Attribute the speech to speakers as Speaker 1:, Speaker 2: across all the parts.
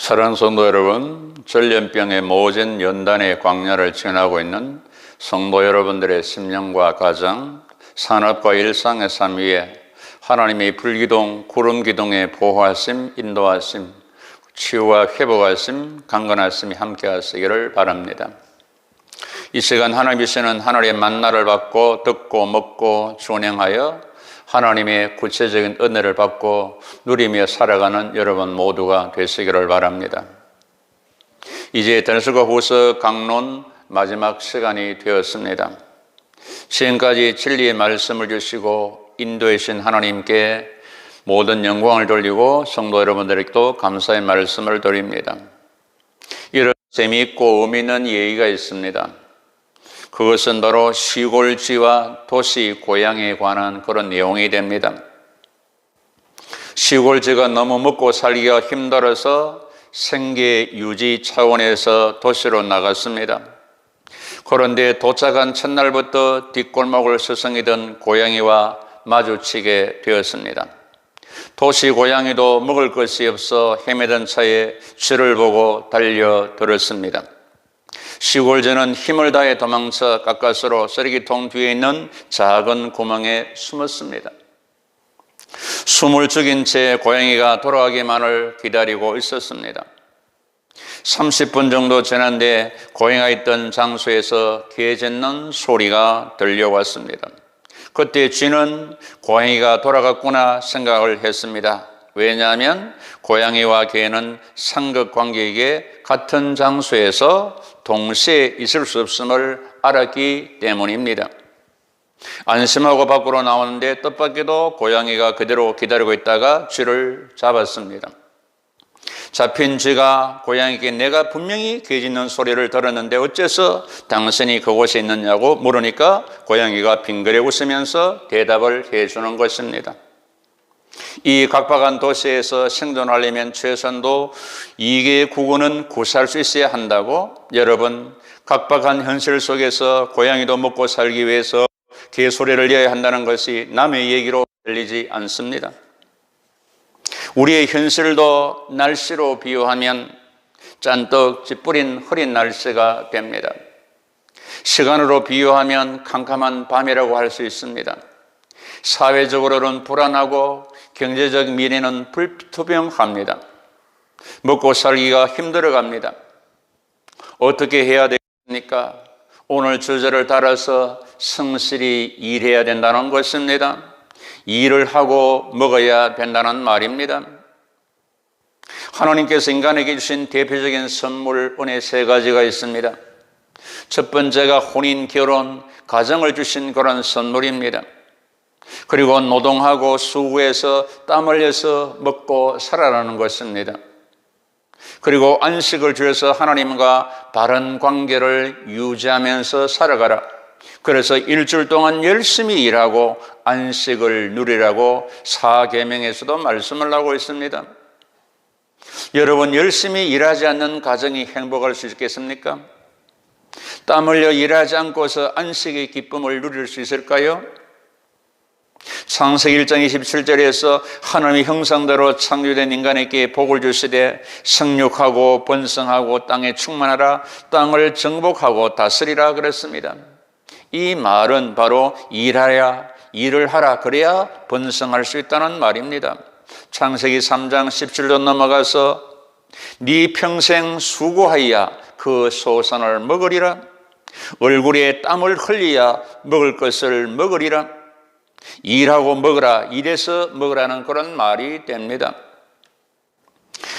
Speaker 1: 사랑하는 성도 여러분, 전염병의 모진 연단의 광야를 지나고 있는 성도 여러분들의 심령과 가정, 산업과 일상의 삶 위에 하나님의 불기둥, 구름기둥의 보호하심, 인도하심, 치유와 회복하심, 강건하심이 함께 하시기를 바랍니다. 이 시간 하나님이시는 하늘의 만나를 받고 듣고 먹고 준행하여 하나님의 구체적인 은혜를 받고 누리며 살아가는 여러분 모두가 되시기를 바랍니다. 이제 데살로니가후서 강론 마지막 시간이 되었습니다. 지금까지 진리의 말씀을 주시고 인도하신 하나님께 모든 영광을 돌리고 성도 여러분들에게도 감사의 말씀을 드립니다. 이런 재미있고 의미 있는 얘기가 있습니다. 그것은 바로 시골지와 도시 고향에 관한 그런 내용이 됩니다. 시골지가 너무 먹고 살기가 힘들어서 생계 유지 차원에서 도시로 나갔습니다. 그런데 도착한 첫날부터 뒷골목을 서성이던 고양이와 마주치게 되었습니다. 도시 고양이도 먹을 것이 없어 헤매던 차에 쥐를 보고 달려들었습니다. 시골쥐는 힘을 다해 도망쳐 가까스로 쓰레기통 뒤에 있는 작은 구멍에 숨었습니다. 숨을 죽인 채 고양이가 돌아가기만을 기다리고 있었습니다. 30분 정도 지났는데 고양이가 있던 장소에서 개 짖는 소리가 들려왔습니다. 그때 쥐는 고양이가 돌아갔구나 생각을 했습니다. 왜냐하면 고양이와 개는 상극관계이기에 같은 장소에서 동시에 있을 수 없음을 알았기 때문입니다. 안심하고 밖으로 나오는데 뜻밖에도 고양이가 그대로 기다리고 있다가 쥐를 잡았습니다. 잡힌 쥐가 고양이에게 내가 분명히 개 짖는 소리를 들었는데 어째서 당신이 그곳에 있느냐고 물으니까 고양이가 빙그레 웃으면서 대답을 해주는 것입니다. 이 각박한 도시에서 생존하려면 최소한도 2개의 구근은 구사할 수 있어야 한다고. 여러분, 각박한 현실 속에서 고양이도 먹고 살기 위해서 개소리를 내야 한다는 것이 남의 얘기로 들리지 않습니다. 우리의 현실도 날씨로 비유하면 잔뜩 찌뿌린 흐린 날씨가 됩니다. 시간으로 비유하면 캄캄한 밤이라고 할 수 있습니다. 사회적으로는 불안하고 경제적 미래는 불투명합니다. 먹고 살기가 힘들어갑니다. 어떻게 해야 되겠습니까? 오늘 주제를 따라서 성실히 일해야 된다는 것입니다. 일을 하고 먹어야 된다는 말입니다. 하나님께서 인간에게 주신 대표적인 선물 은혜 3가지가 있습니다. 첫 번째가 혼인, 결혼, 가정을 주신 그런 선물입니다. 그리고 노동하고 수고해서 땀 흘려서 먹고 살아라는 것입니다. 그리고 안식을 주셔서 하나님과 바른 관계를 유지하면서 살아가라. 그래서 일주일 동안 열심히 일하고 안식을 누리라고 사계명에서도 말씀을 하고 있습니다. 여러분, 열심히 일하지 않는 가정이 행복할 수 있겠습니까? 땀 흘려 일하지 않고서 안식의 기쁨을 누릴 수 있을까요? 창세기 1장 27절에서 하나님의 형상대로 창조된 인간에게 복을 주시되 생육하고 번성하고 땅에 충만하라, 땅을 정복하고 다스리라 그랬습니다. 이 말은 바로 일을 하라, 그래야 번성할 수 있다는 말입니다. 창세기 3장 17절 넘어가서 네 평생 수고하여 그 소산을 먹으리라, 얼굴에 땀을 흘려야 먹을 것을 먹으리라. 일하고 먹으라, 일해서 먹으라는 그런 말이 됩니다.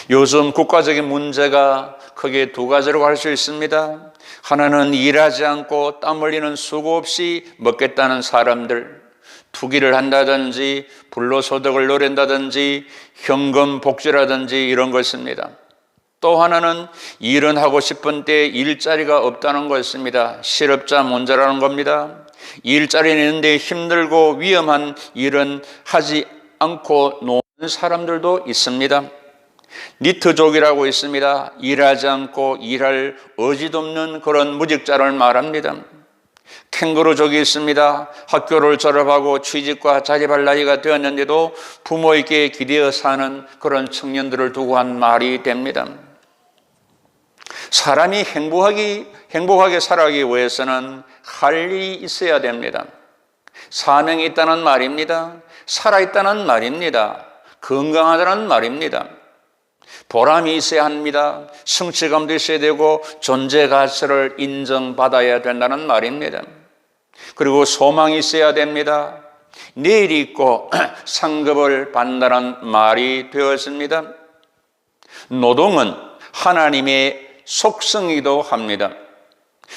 Speaker 1: 요즘 국가적인 문제가 크게 2가지라고 할 수 있습니다. 하나는 일하지 않고 땀 흘리는 수고 없이 먹겠다는 사람들, 투기를 한다든지 불로소득을 노린다든지 현금 복지라든지 이런 것입니다. 또 하나는 일은 하고 싶은 때 일자리가 없다는 것입니다. 실업자 문제라는 겁니다. 일자리는 있는데 힘들고 위험한 일은 하지 않고 노는 사람들도 있습니다. 니트족이라고 있습니다. 일하지 않고 일할 의지도 없는 그런 무직자를 말합니다. 캥거루족이 있습니다. 학교를 졸업하고 취직과 자립할 나이가 되었는데도 부모에게 기대어 사는 그런 청년들을 두고 한 말이 됩니다. 사람이 행복하게 살아가기 위해서는 할 일이 있어야 됩니다. 사명이 있다는 말입니다. 살아있다는 말입니다. 건강하다는 말입니다. 보람이 있어야 합니다. 성취감도 있어야 되고 존재 가치를 인정받아야 된다는 말입니다. 그리고 소망이 있어야 됩니다. 내일이 있고 상급을 받는다는 말이 되었습니다. 노동은 하나님의 속성이기도 합니다.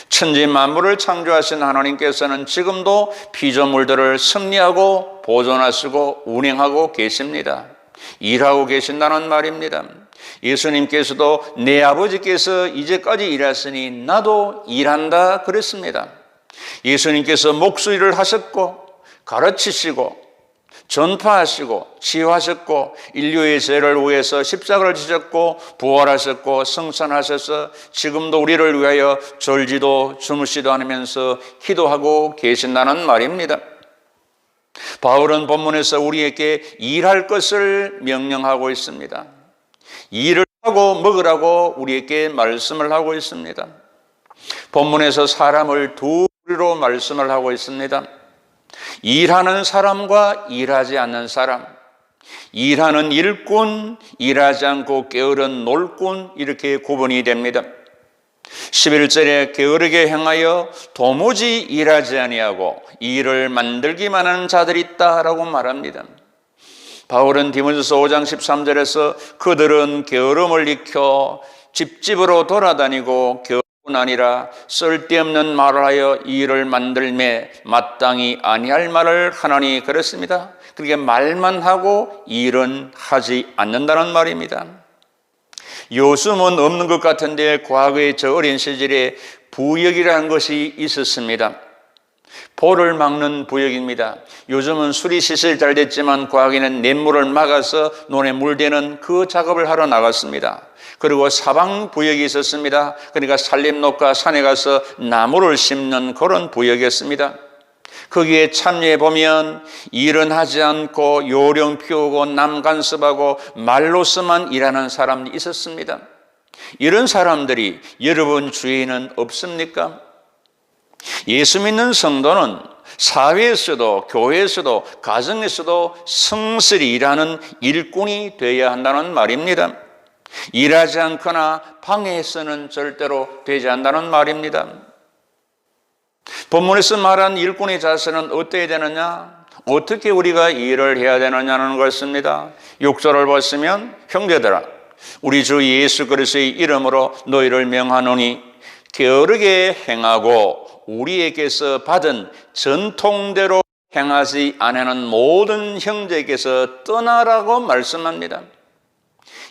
Speaker 1: 천지 만물을 창조하신 하나님께서는 지금도 피조물들을 섭리하고 보존하시고 운행하고 계십니다. 일하고 계신다는 말입니다. 예수님께서도 내 아버지께서 이제까지 일하시니 나도 일한다 그랬습니다. 예수님께서 목수일을 하셨고 가르치시고 전파하시고 치유하셨고 인류의 죄를 위해서 십자가를 지셨고 부활하셨고 성산하셔서 지금도 우리를 위하여 졸지도 주무시도 않으면서 기도하고 계신다는 말입니다. 바울은 본문에서 우리에게 일할 것을 명령하고 있습니다. 일을 하고 먹으라고 우리에게 말씀을 하고 있습니다. 본문에서 사람을 두 부류로 말씀을 하고 있습니다. 일하는 사람과 일하지 않는 사람, 일하는 일꾼, 일하지 않고 게으른 놀꾼, 이렇게 구분이 됩니다. 11절에 게으르게 행하여 도무지 일하지 아니하고 일을 만들기만 하는 자들이 있다라고 말합니다. 바울은 디모데후서 5장 13절에서 그들은 게으름을 익혀 집집으로 돌아다니고 뿐 아니라 쓸데없는 말을 하여 일을 만들매 마땅히 아니할 말을 하나니 그렇습니다. 그렇게 말만 하고 일은 하지 않는다는 말입니다. 요즘은 없는 것 같은데 과거에 저 어린 시절에 부역이라는 것이 있었습니다. 볼을 막는 부역입니다. 요즘은 수리시설 잘 됐지만 과거에는 냇물을 막아서 논에 물대는 그 작업을 하러 나갔습니다. 그리고 사방부역이 있었습니다. 그러니까 산림농가 산에 가서 나무를 심는 그런 부역이었습니다. 거기에 참여해 보면 일은 하지 않고 요령 피우고 남 간섭하고 말로서만 일하는 사람이 있었습니다. 이런 사람들이 여러분 주위에는 없습니까? 예수 믿는 성도는 사회에서도 교회에서도 가정에서도 성실히 일하는 일꾼이 되어야 한다는 말입니다. 일하지 않거나 방해해서는 절대로 되지 않는다는 말입니다. 본문에서 말한 일꾼의 자세는 어떻게 되느냐? 어떻게 우리가 일을 해야 되느냐는 것입니다. 6절을 보시면 형제들아 우리 주 예수 그리스도의 이름으로 너희를 명하노니 게으르게 행하고 우리에게서 받은 전통대로 행하지 아니하는 모든 형제에게서 떠나라고 말씀합니다.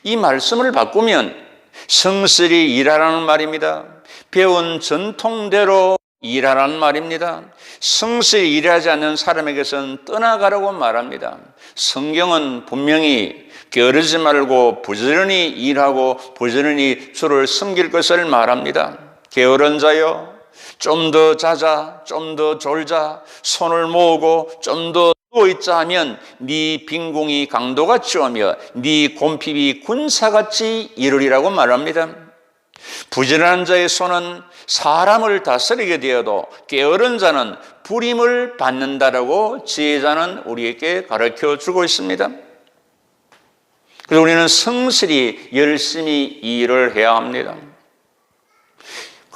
Speaker 1: 이 말씀을 바꾸면 성실히 일하라는 말입니다. 배운 전통대로 일하라는 말입니다. 성실히 일하지 않는 사람에게서는 떠나가라고 말합니다. 성경은 분명히 게으르지 말고 부지런히 일하고 부지런히 주를 섬길 것을 말합니다. 게으른 자여 좀 더 자자, 좀 더 졸자, 손을 모으고 좀 더 누워있자 하면 네 빈궁이 강도같이 오며 네 곰핍이 군사같이 이르리라고 말합니다. 부지런한 자의 손은 사람을 다스리게 되어도 게으른 자는 불임을 받는다라고 지혜자는 우리에게 가르쳐주고 있습니다. 그래서 우리는 성실히 열심히 일을 해야 합니다.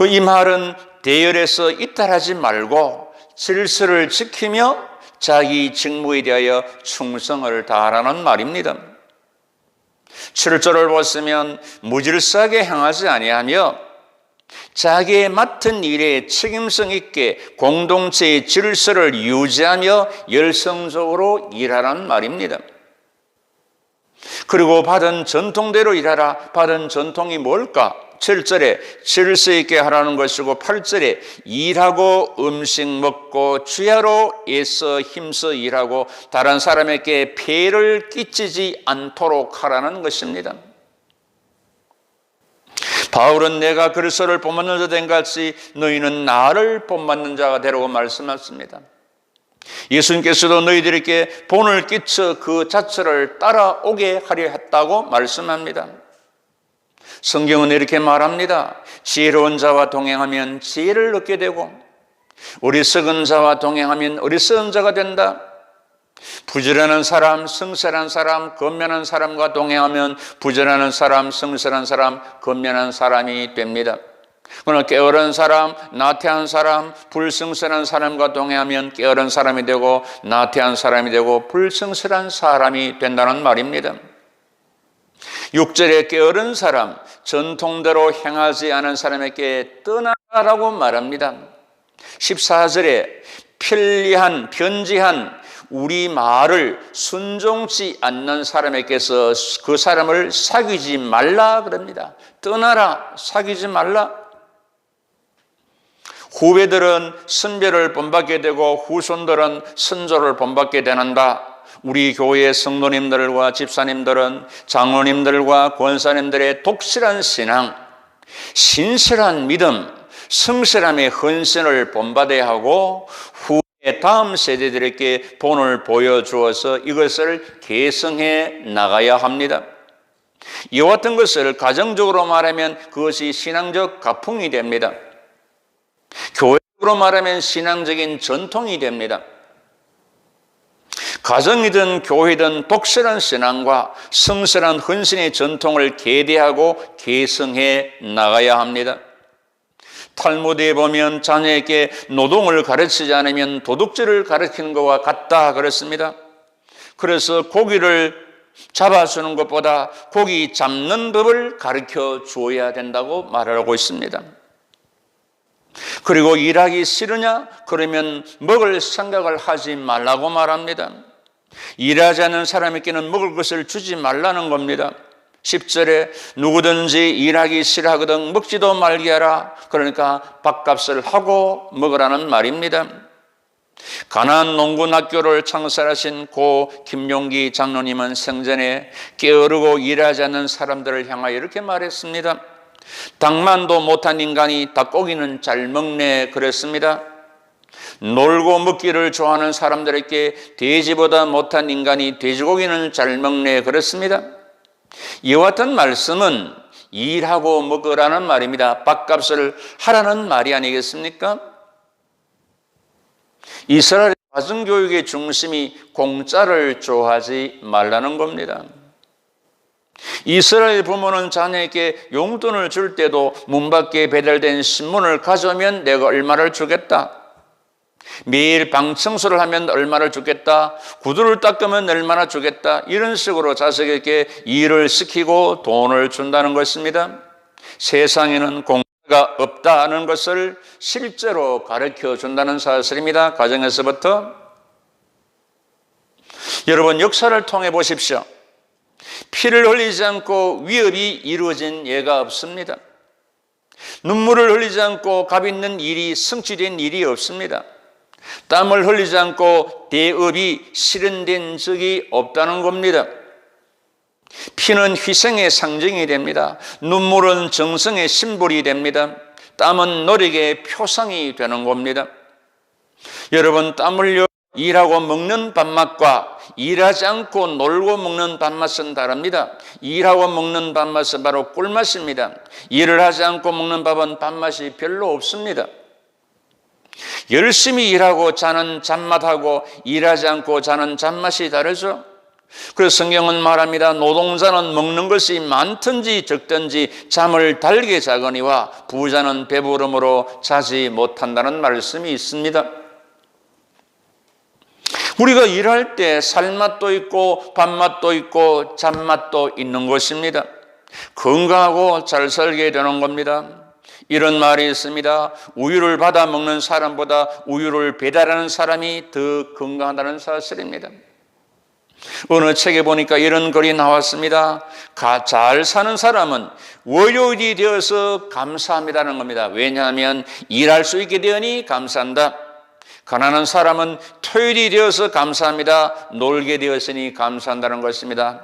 Speaker 1: 이 말은 대열에서 이탈하지 말고 질서를 지키며 자기 직무에 대하여 충성을 다하라는 말입니다. 7절을 보시면 무질서하게 행하지 아니하며 자기의 맡은 일에 책임성 있게 공동체의 질서를 유지하며 열성적으로 일하라는 말입니다. 그리고 받은 전통대로 일하라. 받은 전통이 뭘까? 7절에 질서 있게 하라는 것이고 8절에 일하고 음식 먹고 주야로 애써 힘써 일하고 다른 사람에게 폐를 끼치지 않도록 하라는 것입니다. 바울은 내가 그리스도를 본받는 자 된 같이 너희는 나를 본받는 자가 되라고 말씀하셨습니다. 예수님께서도 너희들에게 본을 끼쳐 그 자체를 따라오게 하려 했다고 말씀합니다. 성경은 이렇게 말합니다. 지혜로운 자와 동행하면 지혜를 얻게 되고 어리석은 자와 동행하면 어리석은 자가 된다. 부지런한 사람, 성실한 사람, 건면한 사람과 동행하면 부지런한 사람, 성실한 사람, 건면한 사람이 됩니다. 그러나 게으른 사람, 나태한 사람, 불성실한 사람과 동행하면 게으른 사람이 되고 나태한 사람이 되고 불성실한 사람이 된다는 말입니다. 6절에 게으른 사람, 전통대로 행하지 않은 사람에게 떠나라고 말합니다. 14절에 편리한, 변지한 우리 말을 순종치 않는 사람에게서 그 사람을 사귀지 말라 그럽니다. 떠나라, 사귀지 말라. 후배들은 선배를 본받게 되고 후손들은 선조를 본받게 되는다. 우리 교회의 성도님들과 집사님들은 장로님들과 권사님들의 독실한 신앙, 신실한 믿음, 성실함의 헌신을 본받아야 하고 후에 다음 세대들에게 본을 보여주어서 이것을 개성해 나가야 합니다. 이와 같은 것을 가정적으로 말하면 그것이 신앙적 가풍이 됩니다. 교회적으로 말하면 신앙적인 전통이 됩니다. 가정이든 교회든 독실한 신앙과 성실한 헌신의 전통을 계대하고 계승해 나가야 합니다. 탈무드에 보면 자녀에게 노동을 가르치지 않으면 도둑질을 가르치는 것과 같다 그랬습니다. 그래서 고기를 잡아주는 것보다 고기 잡는 법을 가르쳐 주어야 된다고 말하고 있습니다. 그리고 일하기 싫으냐? 그러면 먹을 생각을 하지 말라고 말합니다. 일하지 않는 사람에게는 먹을 것을 주지 말라는 겁니다. 10절에 누구든지 일하기 싫어하거든 먹지도 말게 하라. 그러니까 밥값을 하고 먹으라는 말입니다. 가나안 농군학교를 창설하신 고 김용기 장로님은 생전에 게으르고 일하지 않는 사람들을 향하여 이렇게 말했습니다. 닭만도 못한 인간이 닭고기는 잘 먹네 그랬습니다. 놀고 먹기를 좋아하는 사람들에게 돼지보다 못한 인간이 돼지고기는 잘 먹네 그랬습니다. 이와 같은 말씀은 일하고 먹으라는 말입니다. 밥값을 하라는 말이 아니겠습니까? 이스라엘 가정교육의 중심이 공짜를 좋아하지 말라는 겁니다. 이스라엘 부모는 자녀에게 용돈을 줄 때도 문 밖에 배달된 신문을 가져오면 내가 얼마를 주겠다. 매일 방 청소를 하면 얼마를 주겠다. 구두를 닦으면 얼마나 주겠다. 이런 식으로 자식에게 일을 시키고 돈을 준다는 것입니다. 세상에는 공짜가 없다는 것을 실제로 가르쳐 준다는 사실입니다. 가정에서부터. 여러분 역사를 통해 보십시오. 피를 흘리지 않고 위협이 이루어진 예가 없습니다. 눈물을 흘리지 않고 값 있는 일이 성취된 일이 없습니다. 땀을 흘리지 않고 대업이 실현된 적이 없다는 겁니다. 피는 희생의 상징이 됩니다. 눈물은 정성의 심볼이 됩니다. 땀은 노력의 표상이 되는 겁니다. 여러분 땀 흘려 일하고 먹는 밥맛과 일하지 않고 놀고 먹는 밥맛은 다릅니다. 일하고 먹는 밥맛은 바로 꿀맛입니다. 일을 하지 않고 먹는 밥은 밥맛이 별로 없습니다. 열심히 일하고 자는 잠맛하고 일하지 않고 자는 잠맛이 다르죠. 그래서 성경은 말합니다. 노동자는 먹는 것이 많든지 적든지 잠을 달게 자거니와 부자는 배부름으로 자지 못한다는 말씀이 있습니다. 우리가 일할 때 살맛도 있고 밥맛도 있고 잠맛도 있는 것입니다. 건강하고 잘 살게 되는 겁니다. 이런 말이 있습니다. 우유를 받아 먹는 사람보다 우유를 배달하는 사람이 더 건강하다는 사실입니다. 어느 책에 보니까 이런 글이 나왔습니다. 잘 사는 사람은 월요일이 되어서 감사합니다는 겁니다. 왜냐하면 일할 수 있게 되니 감사한다. 가난한 사람은 토요일이 되어서 감사합니다. 놀게 되었으니 감사한다는 것입니다.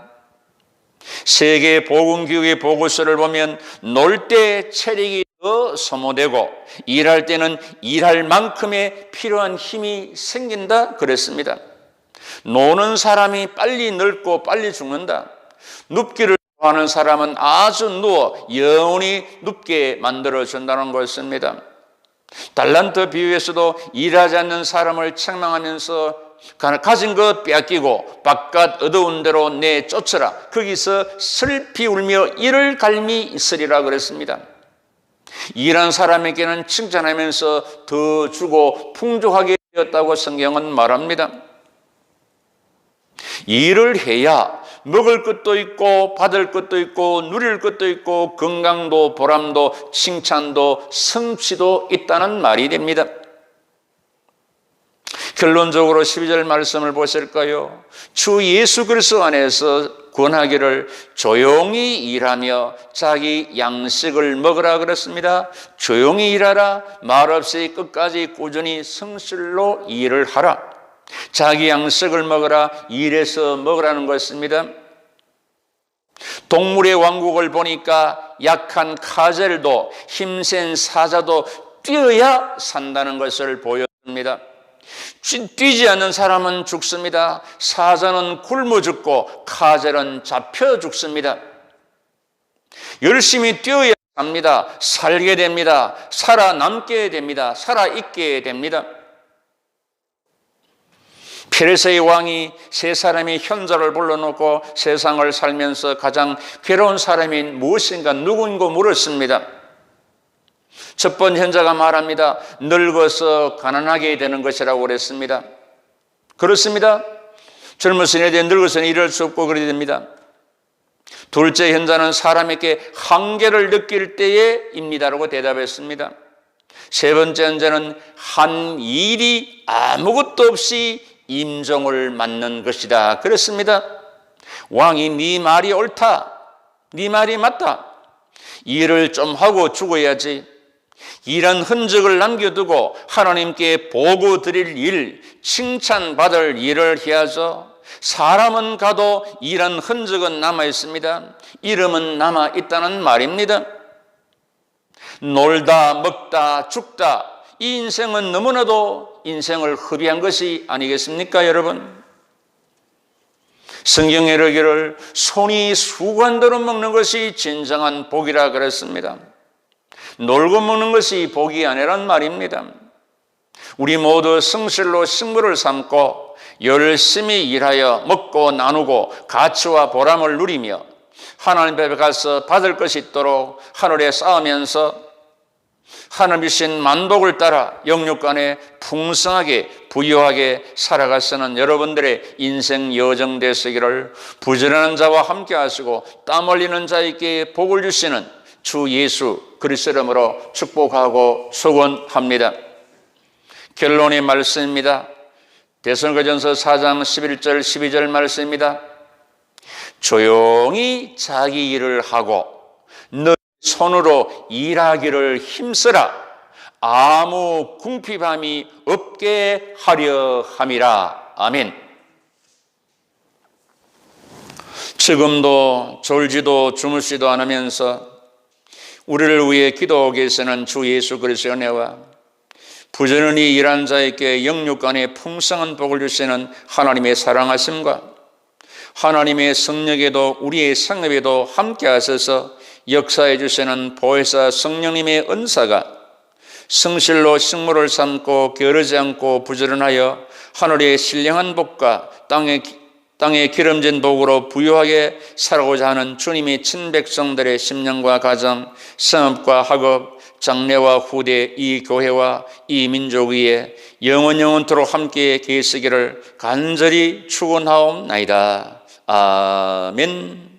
Speaker 1: 세계 보건기구의 보고서를 보면 놀 때 체력이 더 소모되고 일할 때는 일할 만큼의 필요한 힘이 생긴다 그랬습니다. 노는 사람이 빨리 늙고 빨리 죽는다. 눕기를 하는 사람은 아주 누워 영원히 눕게 만들어준다는 것입니다. 달란트 비유에서도 일하지 않는 사람을 책망하면서 가진 것 빼앗기고 바깥 어두운 데로 내쫓으라. 거기서 슬피 울며 이를 갈미 있으리라 그랬습니다. 일한 사람에게는 칭찬하면서 더 주고 풍족하게 되었다고 성경은 말합니다. 일을 해야 먹을 것도 있고 받을 것도 있고 누릴 것도 있고 건강도 보람도 칭찬도 성취도 있다는 말이 됩니다. 결론적으로 12절 말씀을 보실까요? 주 예수 그리스도 안에서 권하기를 조용히 일하며 자기 양식을 먹으라 그랬습니다. 조용히 일하라, 말없이 끝까지 꾸준히 성실로 일을 하라. 자기 양식을 먹으라, 일해서 먹으라는 것입니다. 동물의 왕국을 보니까 약한 카젤도 힘센 사자도 뛰어야 산다는 것을 보여줍니다. 뛰지 않는 사람은 죽습니다. 사자는 굶어 죽고 카젤은 잡혀 죽습니다. 열심히 뛰어야 합니다. 살게 됩니다. 살아남게 됩니다. 살아있게 됩니다. 페르시아의 왕이 세 사람이 현자를 불러놓고 세상을 살면서 가장 괴로운 사람이 무엇인가 누군고 물었습니다. 첫 번째 현자가 말합니다. 늙어서 가난하게 되는 것이라고 그랬습니다. 그렇습니다. 젊었으니 대해 늙어서는 일할 수 없고 그래야 됩니다. 둘째 현자는 사람에게 한계를 느낄 때에입니다라고 대답했습니다. 세 번째 현자는 한 일이 아무것도 없이 임종을 맞는 것이다 그랬습니다. 왕이 네 말이 옳다, 네 말이 맞다, 일을 좀 하고 죽어야지, 일한 흔적을 남겨두고 하나님께 보고 드릴 일, 칭찬받을 일을 해야죠. 사람은 가도 일한 흔적은 남아있습니다. 이름은 남아있다는 말입니다. 놀다 먹다 죽다, 이 인생은 너무나도 인생을 허비한 것이 아니겠습니까 여러분? 성경에 이르기를 손이 수건대로 먹는 것이 진정한 복이라 그랬습니다. 놀고 먹는 것이 복이 아니란 말입니다. 우리 모두 성실로 식물을 삼고 열심히 일하여 먹고 나누고 가치와 보람을 누리며 하나님 앞에 가서 받을 것이 있도록 하늘에 쌓으면서 하나님 주신 만복을 따라 영육간에 풍성하게 부유하게 살아가서는 여러분들의 인생 여정 되시기를 부지런한 자와 함께 하시고 땀 흘리는 자에게 복을 주시는 주 예수 그리스도 이름으로 축복하고 소원합니다. 결론의 말씀입니다. 데살로니가전서 4장 11절 12절 말씀입니다. 조용히 자기 일을 하고 너 손으로 일하기를 힘쓰라. 아무 궁핍함이 없게 하려 함이라. 아멘. 지금도 졸지도 주무시도 않으면서 우리를 위해 기도하고 계시는 주 예수 그리스도의 은혜와 부지런히 일한 자에게 영육간에 풍성한 복을 주시는 하나님의 사랑하심과 하나님의 성령에도 우리의 생업에도 함께 하셔서 역사해 주시는 보혜사 성령님의 은사가 성실로 식물을 삼고 게으르지 않고 부지런하여 하늘의 신령한 복과 땅에 기름진 복으로 부유하게 살아가고자 하는 주님의 친백성들의 심령과 가정, 성업과 학업, 장래와 후대 이 교회와 이 민족 위에 영원토록 함께 계시기를 간절히 축원하옵나이다. 아멘.